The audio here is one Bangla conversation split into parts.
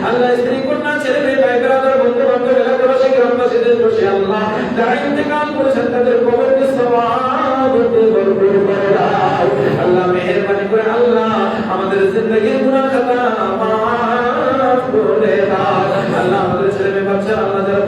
Allah istri konna ছেলে মেয়ে ভাই ব্রাদার বন্ধু বান্ধব এলাকাবাসীকে গ্রামবাসীদের বসে আল্লাহ যারা ইন্তেকাল করেছেন তাদের কবরকে সওয়াবতে ভরপুর করে দাও আল্লাহ মেহেরবানি করে আল্লাহ আমাদের জিন্দেগির গুনাহ খাতা মাফ করে দাও আল্লাহ আমাদের ছেলে মেয়ে বাচ্চা আল্লাহ যারা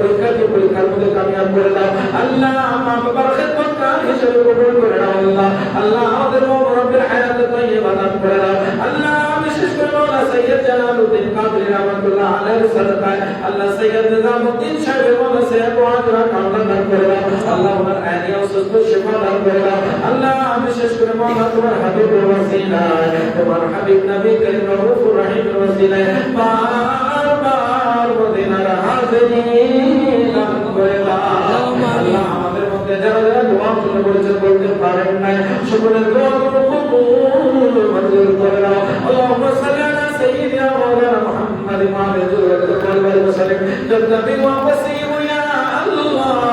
পরীক্ষার মধ্যে কামিয়াব করে দাও আল্লাহ মা বাবার খেদমতগার হিসেবে কবুল করে দাও আল্লাহ আল্লাহ আমাদের রব্বের হায়াতে তাইয়্যিবা দান করে দাও আল্লাহ বিশেষ করে মাওলানা সৈয়দ জালালউদ্দিন কাদরী রাহমাতুল্লাহ আলাইহির সাদাকায় আল্লাহ সৈয়দ নিজামউদ্দিন সাহেবের মাওলানা সাহেব ওয়াজরা কামনা দান করে দাও আল্লাহ ওনার আনিয়া ও সুস্থ শিফা দান করে দাও আল্লাহ বিশেষ করে মাওলানা তোমার হাবিবের ওয়াসিলায় তোমার হাবিব নবী করিম রউফুর রহিমের ওয়াসিলায় বারবার মদিনার হাজিরিন দান করে দাও আল্লাহ আমাদের মধ্যে যারা যারা দোয়া করে বলেছেন বলতে পারেন না সকলের দোয়াগুলো কবুল মঞ্জুর করে দাও আল্লাহুম্মা সাল্লি আলা সাইয়্যিদিনা মাওলানা মুহাম্মাদ ওয়া আলা আলিহি ওয়া সাল্লাম জান্নাতি ওয়া ওয়াসিউ ইয়া আল্লাহ